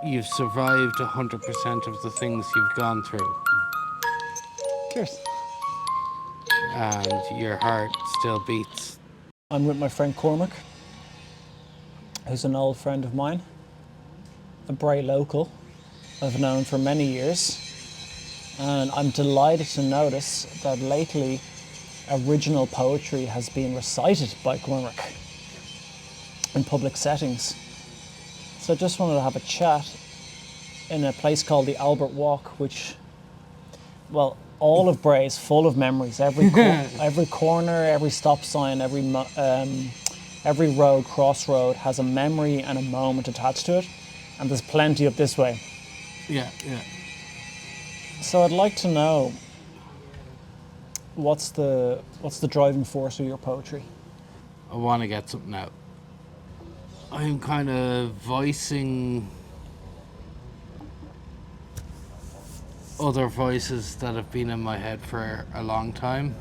you've survived 100% of the things you've gone through, Cheers. and your heart still beats. I'm with my friend Cormac, who's an old friend of mine, a Bray local I've known for many years, and I'm delighted to notice that lately original poetry has been recited by Cormac in public settings. So I just wanted to have a chat in a place called the Albert Walk, which, well, all of Bray is full of memories. Every corner, every stop sign, every road, crossroad has a memory and a moment attached to it, and there's plenty up this way. Yeah. So I'd like to know what's the driving force of your poetry? I want to get something out. I'm kind of voicing other voices that have been in my head for a long time,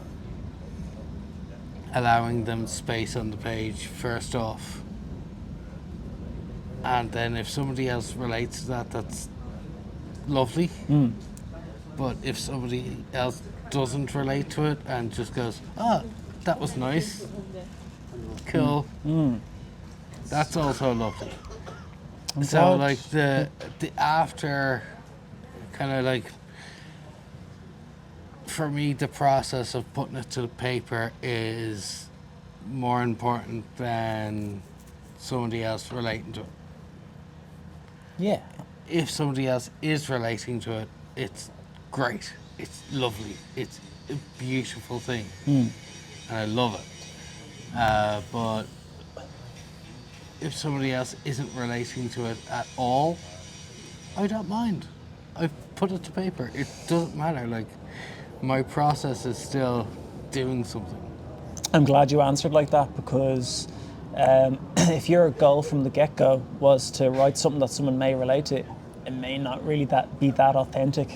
allowing them space on the page first off, and then if somebody else relates to that, that's lovely. But if somebody else doesn't relate to it and just goes, that was nice, cool, that's also lovely. So like the after kind of like, for me, the process of putting it to the paper is more important than somebody else relating to it. Yeah. If somebody else is relating to it, it's great. It's lovely. It's a beautiful thing. And I love it. But if somebody else isn't relating to it at all, I don't mind. I put it to paper. It doesn't matter. Like, my process is still doing something. I'm glad you answered like that, because if your goal from the get-go was to write something that someone may relate to, it may not really be that authentic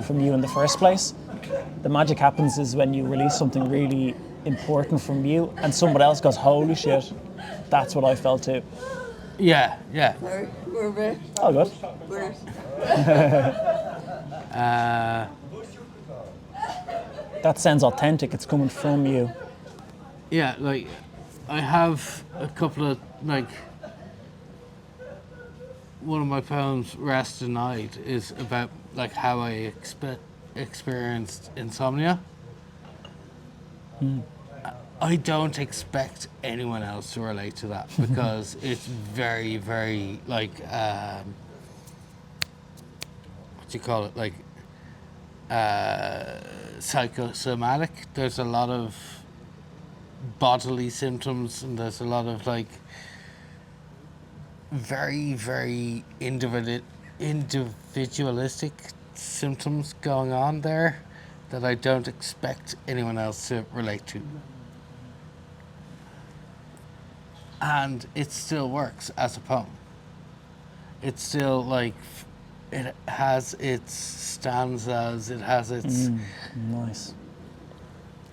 from you in the first place. The magic happens is when you release something really important from you and someone else goes, holy shit, that's what I felt too. Yeah. Oh, good. That sounds authentic. It's coming from you. Yeah, like, I have a couple of, like, one of my poems, Rest Denied, is about, like, how I experienced insomnia. I don't expect anyone else to relate to that, because it's very, very, like, what do you call it, like, psychosomatic. There's a lot of bodily symptoms, and there's a lot of, like, very, very individualistic symptoms going on there that I don't expect anyone else to relate to. And it still works as a poem. It's still, like, it has its stanzas, it has its... Nice.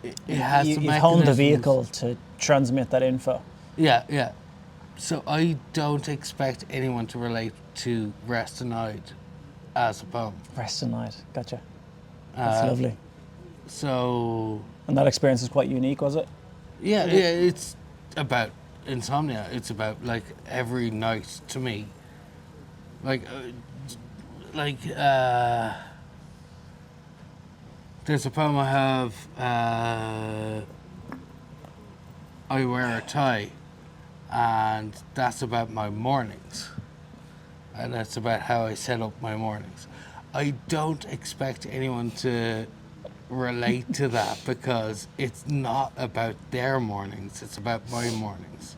It has the You've honed the mechanisms. vehicle to transmit that info. Yeah. So I don't expect anyone to relate to Rest Denied as a poem. Rest tonight. Gotcha. That's lovely. So... And that experience is quite unique, was it? Yeah, it's about insomnia. It's about, like, every night to me. There's a poem I have, I Wear a Tie, and that's about my mornings. And that's about how I set up my mornings. I don't expect anyone to relate to that, because it's not about their mornings, it's about my mornings.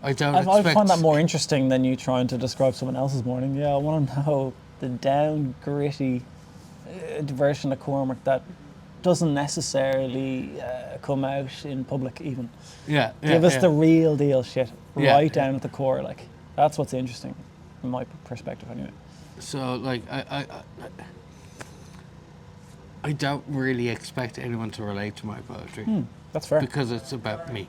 I find that more interesting than you trying to describe someone else's morning. Yeah, I want to know the down gritty version of Cormac that doesn't necessarily come out in public even. Give us the real deal shit right down at the core. Like, that's what's interesting from my perspective anyway. So, like, I don't really expect anyone to relate to my poetry. That's fair. Because it's about me.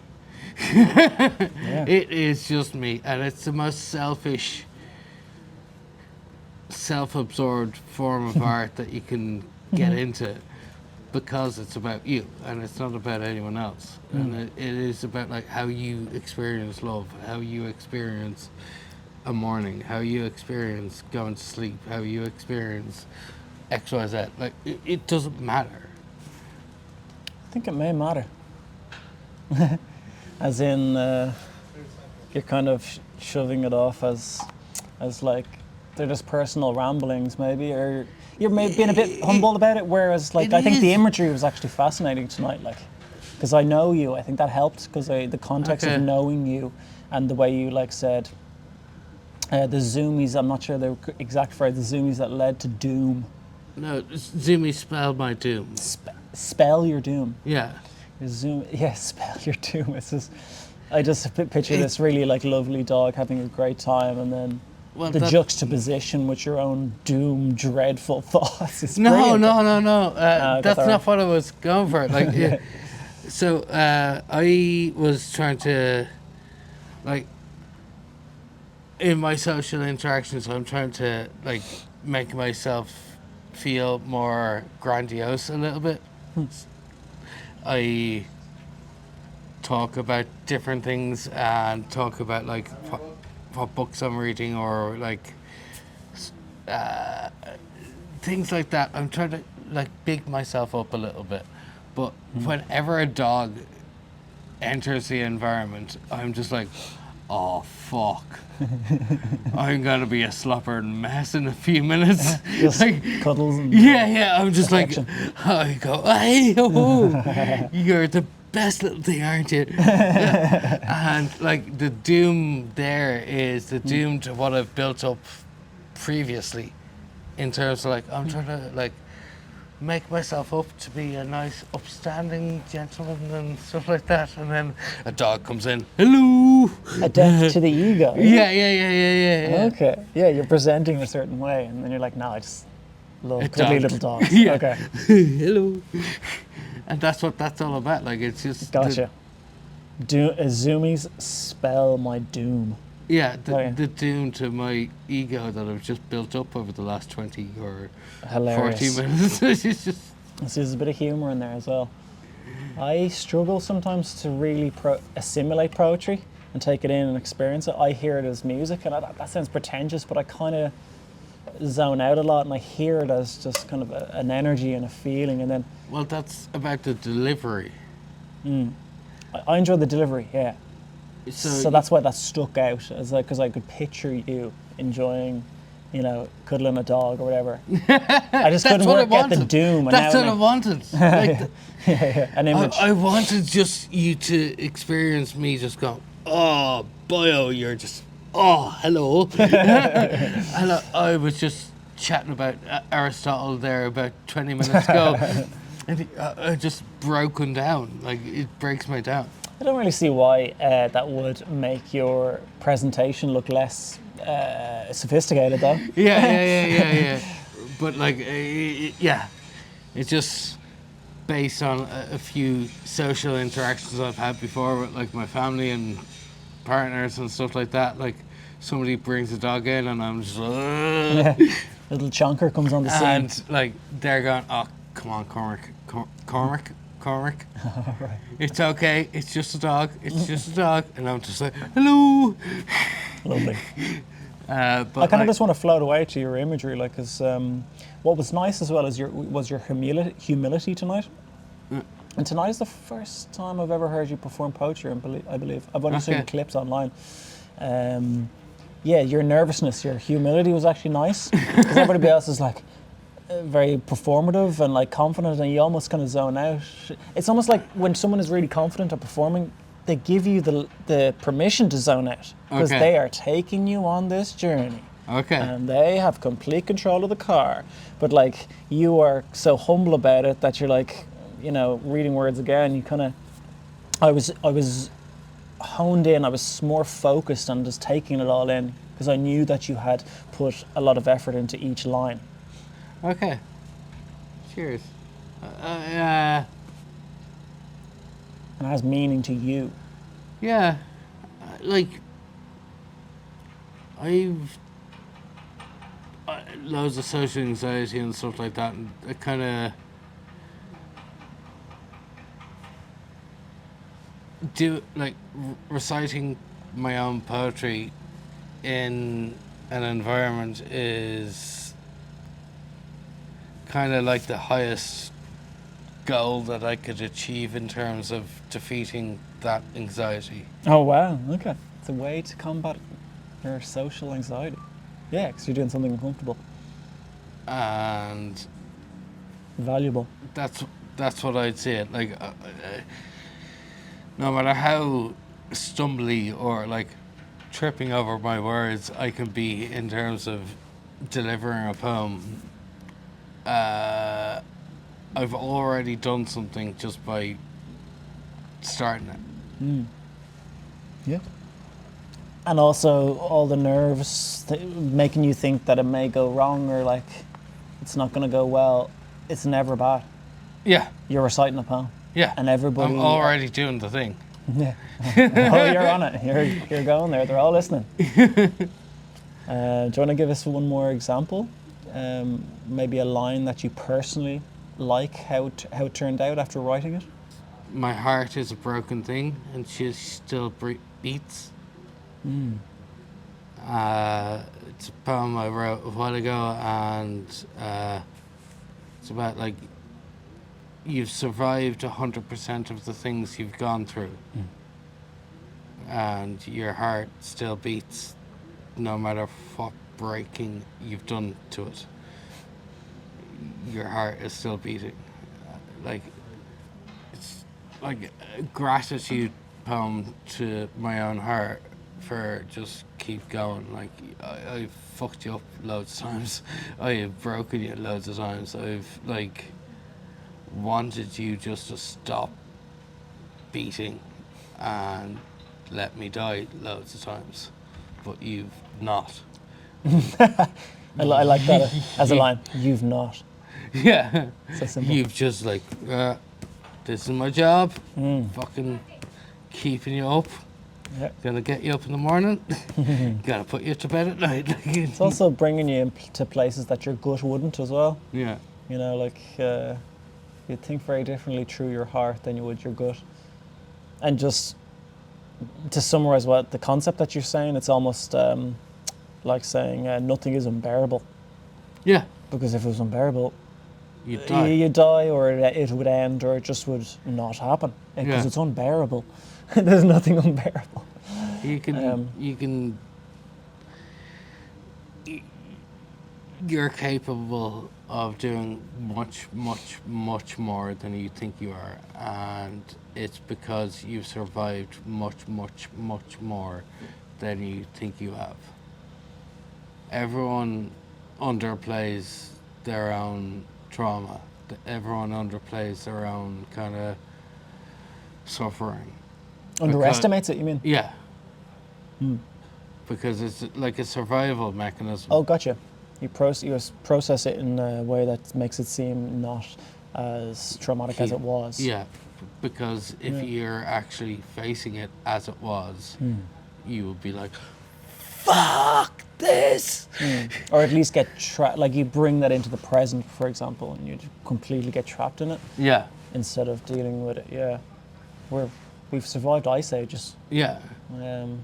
Yeah. It is just me, and it's the most selfish self-absorbed form of art that you can get into because it's about you and it's not about anyone else. And it is about like how you experience love, how you experience a morning, how you experience going to sleep, how you experience XYZ. Like it doesn't matter. I think it may matter. As in, you're kind of shoving it off as like they're just personal ramblings, maybe, or you're maybe being a bit humble about it. Whereas, like, I think the imagery was actually fascinating tonight, like, because I know you. I think that helped because the context of knowing you and the way you like said the Zoomies. I'm not sure the exact phrase. The Zoomies that led to doom. No, Zoomies spelled my doom. Spell your doom. Yeah. Spell your doom. It's just, I just picture this really like lovely dog having a great time, and then the juxtaposition with your own doom, dreadful thoughts is brilliant. No. That's not what I was going for. Like, so I was trying to, like, in my social interactions, I'm trying to like make myself feel more grandiose a little bit. I talk about different things and talk about like what books I'm reading or like things like that. I'm trying to like big myself up a little bit, but whenever a dog enters the environment, I'm just like, oh fuck. I'm gonna be a slopperin mess in a few minutes. Just like, cuddles and I'm just affection. Like, I go, hey, oh, you're the best little thing, aren't you? And like the doom there is the doom to what I've built up previously, in terms of like I'm trying to like make myself up to be a nice upstanding gentleman and stuff like that, and then a dog comes in, hello, a death to the ego. Yeah. Okay, yeah, you're presenting a certain way, and then you're like, no, I just love cuddly little dogs. Yeah. Okay. Hello. And that's what that's all about. Like, it's just gotcha. Zoomies spell my doom. Yeah, the doom to my ego that I've just built up over the last 20 or Hilarious. 40 minutes. It's just... There's a bit of humour in there as well. I struggle sometimes to really assimilate poetry and take it in and experience it. I hear it as music, and that sounds pretentious, but I kind of zone out a lot, and I hear it as just kind of an energy and a feeling, and then... Well, that's about the delivery. I enjoy the delivery, yeah. So that's why that stuck out, as like, because I could picture you enjoying, you know, cuddling a dog or whatever. I just couldn't work out the doom. That's what I wanted. Like an image. I wanted just you to experience me just go, oh, boyo, you're just, oh, hello. And I was just chatting about Aristotle there about 20 minutes ago. And I just broken down. Like, it breaks me down. I don't really see why that would make your presentation look less sophisticated, though. Yeah. But like, it's just based on a few social interactions I've had before with like my family and partners and stuff like that. Like, somebody brings a dog in and I'm just little chonker comes on the scene. And like, they're going, oh, come on, Cormac. Right. It's okay. It's just a dog. It's just a dog. And I'm just like, hello. Lovely. But I kind of just want to float away to your imagery, like, because what was nice as well was your humility tonight. And tonight is the first time I've ever heard you perform poetry, I believe. I've only seen clips online. Your nervousness, your humility was actually nice, because everybody else is like, very performative and like confident, and you almost kind of zone out. It's almost like when someone is really confident at performing, they give you the permission to zone out, because they are taking you on this journey. Okay. And they have complete control of the car. But like, you are so humble about it that you're like, you know, reading words again, you kind of, I was honed in, I was more focused on just taking it all in, because I knew that you had put a lot of effort into each line. Okay. Cheers. And it has meaning to you. Yeah. Like, loads of social anxiety and stuff like that, and it kind of reciting my own poetry in an environment is kind of like the highest goal that I could achieve in terms of defeating that anxiety. Oh wow, okay. It's a way to combat your social anxiety. Yeah, because you're doing something uncomfortable. And Valuable. that's what I'd say. Like, no matter how stumbly or like tripping over my words I can be in terms of delivering a poem, I've already done something just by starting it. Yeah. And also all the nerves making you think that it may go wrong or like it's not going to go well. It's never bad. Yeah, You're reciting a poem. yeah. And everybody. I'm already doing the thing. Yeah. Oh, you're on it. You're going there. They're all listening. Do you want to give us one more example? Maybe a line that you personally like, how it turned out after writing it? My heart is a broken thing and she still beats. It's a poem I wrote a while ago, and it's about like you've survived 100% of the things you've gone through, and your heart still beats no matter what breaking you've done to it. Your heart is still beating. Like, it's like a gratitude poem to my own heart for just keep going. Like, I've fucked you up loads of times. I have broken you loads of times. I've like wanted you just to stop beating and let me die loads of times, but you've not. I like that as a line. You've not. Yeah. So simple. You've just like, this is my job. Fucking keeping you up. Yeah. Gonna get you up in the morning. Gotta put you to bed at night. It's also bringing you to places that your gut wouldn't as well. Yeah. You know, like you'd think very differently through your heart than you would your gut. And just to summarize what the concept that you're saying, it's almost like saying nothing is unbearable. Yeah. Because if it was unbearable, You'd die. you'd die, or it would end, or it just would not happen. Because Yeah. it's unbearable. There's nothing unbearable. You're capable of doing much, much, much more than you think you are, and it's because you've survived much, much, much more than you think you have. Everyone underplays their own trauma. Everyone underplays their own kind of suffering. Underestimates it, you mean? Yeah. Because it's like a survival mechanism. Oh, gotcha. You process it in a way that makes it seem not as traumatic as it was. Yeah, because if you're actually facing it as it was, you would be like, fuck this! Or at least get like you bring that into the present, for example, and you completely get trapped in it Yeah, instead of dealing with it. Yeah, we've survived ice ages. yeah.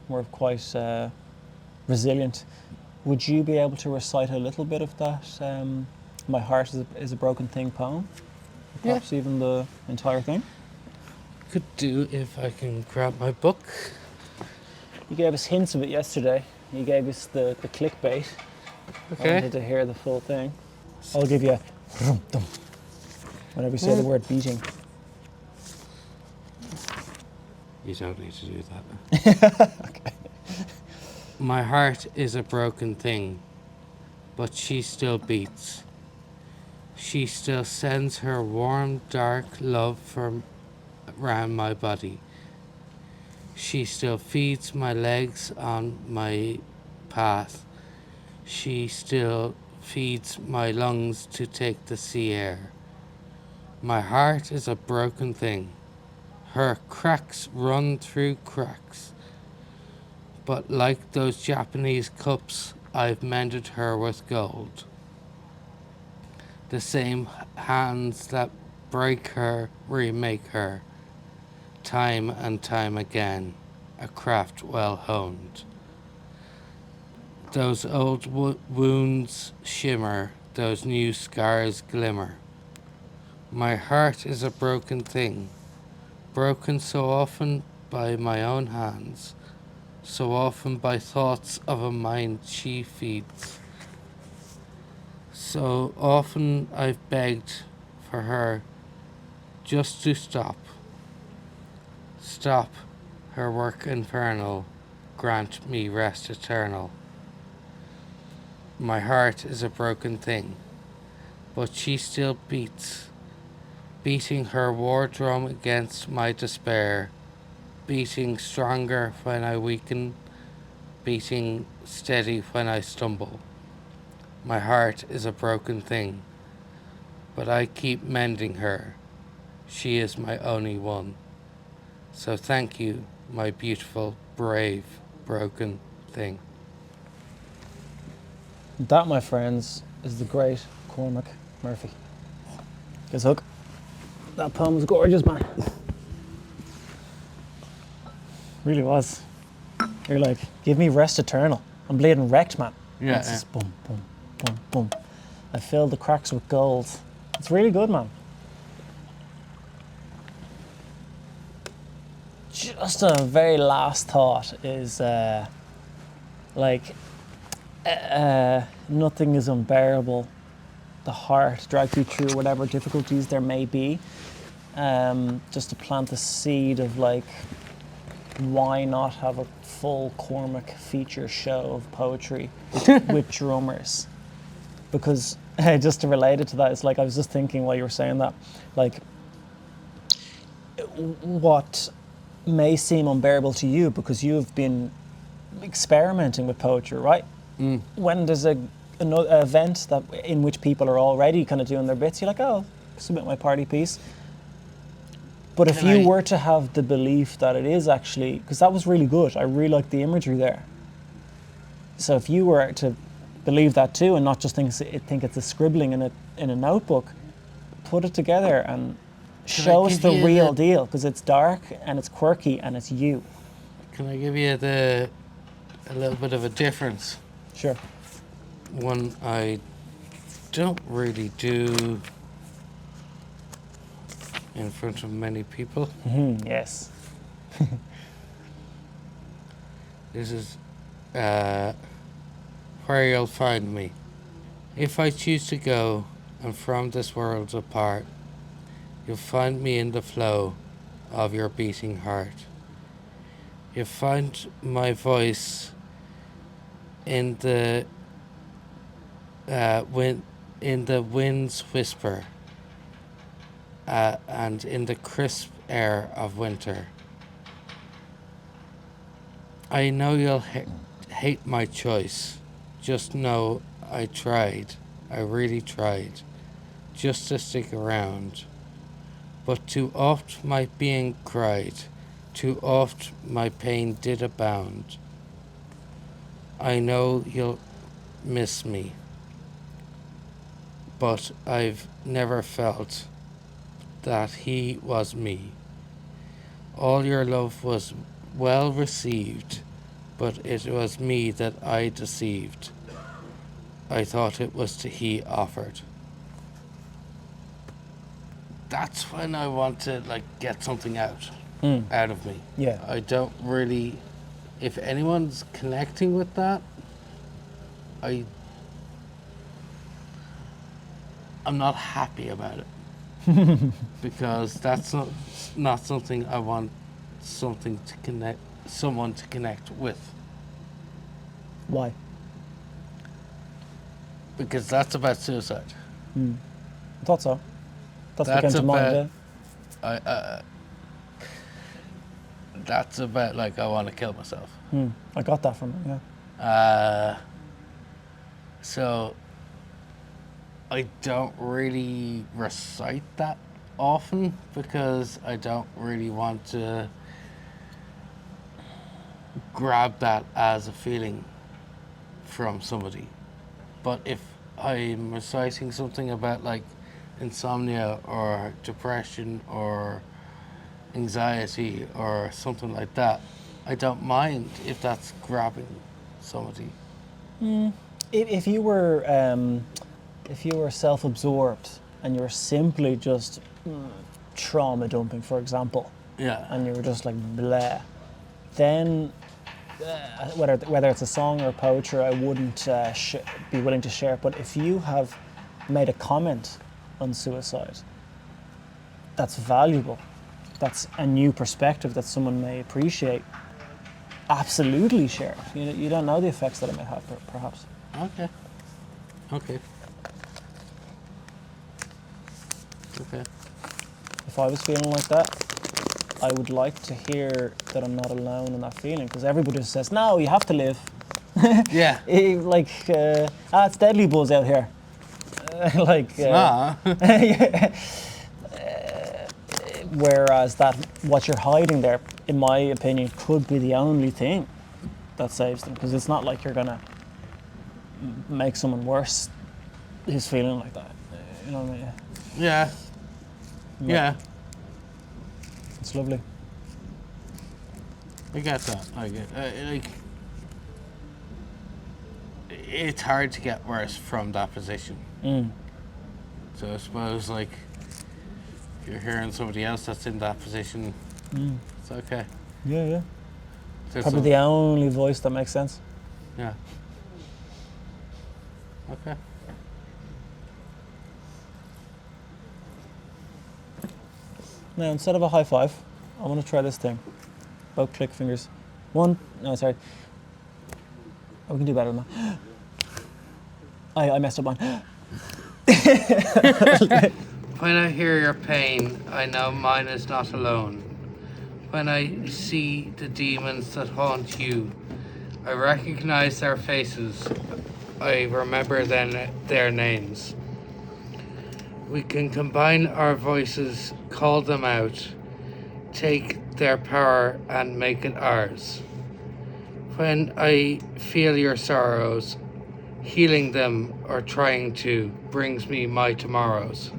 We're quite resilient. Would you be able to recite a little bit of that My Heart is a Broken Thing poem? Perhaps even the entire thing? Could do if I can grab my book. You gave us hints of it yesterday. You gave us the clickbait. I Okay. wanted to hear the full thing. I'll give you a rum-dum whenever you say the word beating. You don't need to do that. Okay. My heart is a broken thing, but she still beats. She still sends her warm, dark love around my body. She still feeds my legs on my path. She still feeds my lungs to take the sea air. My heart is a broken thing. Her cracks run through cracks. But like those Japanese cups, I've mended her with gold. The same hands that break her remake her, time and time again, a craft well honed. Those old wounds shimmer, those new scars glimmer. My heart is a broken thing, broken so often by my own hands, so often by thoughts of a mind she feeds. So often I've begged for her just to stop her work infernal, grant me rest eternal. My heart is a broken thing, but she still beating her war drum against my despair, beating stronger when I weaken, beating steady when I stumble. My heart is a broken thing, but I keep mending her. She is my only one. So thank you, my beautiful, brave, broken thing. That, my friends, is the great Cormac Murphy. Guess hook. That poem was gorgeous, man. Really was. You're like, give me rest eternal. I'm bleeding wrecked, man. Yeah. It's just boom, boom, boom, boom. I filled the cracks with gold. It's really good, man. Just a very last thought is nothing is unbearable. The heart drags you through whatever difficulties there may be. Just to plant the seed of like, why not have a full Cormac feature show of poetry with drummers? Because just to relate it to that, it's like I was just thinking while you were saying that, like what may seem unbearable to you because you've been experimenting with poetry, right? When there's an event that in which people are already kind of doing their bits, you're like, oh, submit my party piece. But if you were to have the belief that it is actually, because that was really good, I really liked the imagery there. So if you were to believe that too, and not just think it's a scribbling in a notebook, put it together and show us the real deal, because it's dark and it's quirky and it's you. Can I give you a little bit of a difference? Sure. One I don't really do in front of many people. Yes. This is where you'll find me. If I choose to go and from this world apart, you'll find me in the flow of your beating heart. You'll find my voice in the wind's whisper, and in the crisp air of winter. I know you'll hate my choice. Just know I tried. I really tried. Just to stick around. But too oft my being cried. Too oft my pain did abound. I know you'll miss me. But I've never felt that he was me. All your love was well received, but it was me that I deceived. I thought it was to he offered. That's when I want to like get something out of me. Yeah. I don't really, if anyone's connecting with that, I'm not happy about it. Because that's not something I want someone to connect with. Why? Because that's about suicide. I thought so. That's what came to mind, yeah. That's about like I want to kill myself. I got that from it, yeah. So I don't really recite that often because I don't really want to grab that as a feeling from somebody. But if I'm reciting something about like insomnia or depression or anxiety or something like that, I don't mind if that's grabbing somebody. If you were self-absorbed and you were simply just trauma dumping, for example, Yeah. and you were just like blah, then whether it's a song or poetry, I wouldn't be willing to share it. But if you have made a comment on suicide, that's valuable. That's a new perspective that someone may appreciate. Absolutely share it. You don't know the effects that it may have, perhaps. Okay. If I was feeling like that, I would like to hear that I'm not alone in that feeling, because everybody just says, no, you have to live. Yeah. It's deadly buzz out here. Whereas what you're hiding there, in my opinion, could be the only thing that saves them, because it's not like you're gonna make someone worse who's feeling like that. You know what I mean? Yeah. Yeah. It's lovely. I get that. I get it's hard to get worse from that position. So I suppose if you're hearing somebody else that's in that position, it's okay. Yeah. Probably the only voice that makes sense. Yeah. Okay. Now, instead of a high five, I want to try this thing. Both click fingers. One. No, sorry. Oh, we can do better than that. I messed up mine. When I hear your pain, I know mine is not alone. When I see the demons that haunt you, I recognize their faces. I remember their names. We can combine our voices, call them out, take their power and make it ours. When I feel your sorrows, healing them or trying to brings me my tomorrows.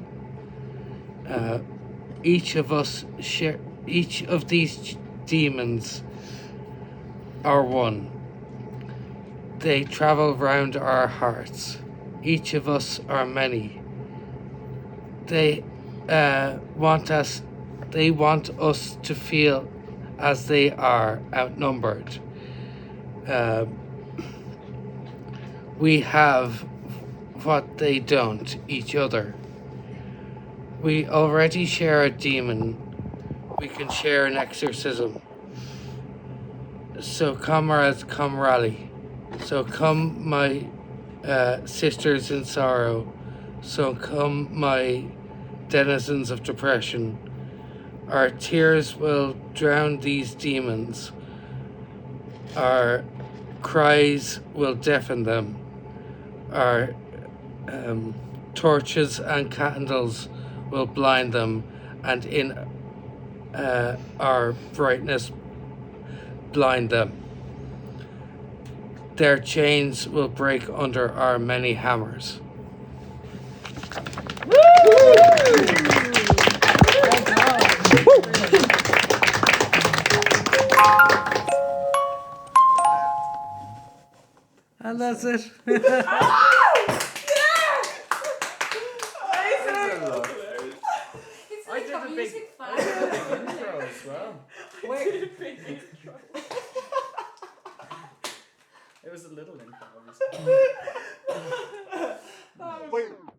Each of these demons are one. They travel round our hearts. Each of us are many. They want us to feel as they are outnumbered. We have what they don't, each other. We already share a demon. We can share an exorcism. So comrades, come rally. So come my sisters in sorrow. So come my denizens of depression. Our tears will drown these demons. Our cries will deafen them. Our torches and candles will blind them, and in our brightness blind them. Their chains will break under our many hammers. And that's it. I did a big intro as well. Wait. It was a little intro, obviously. Wait.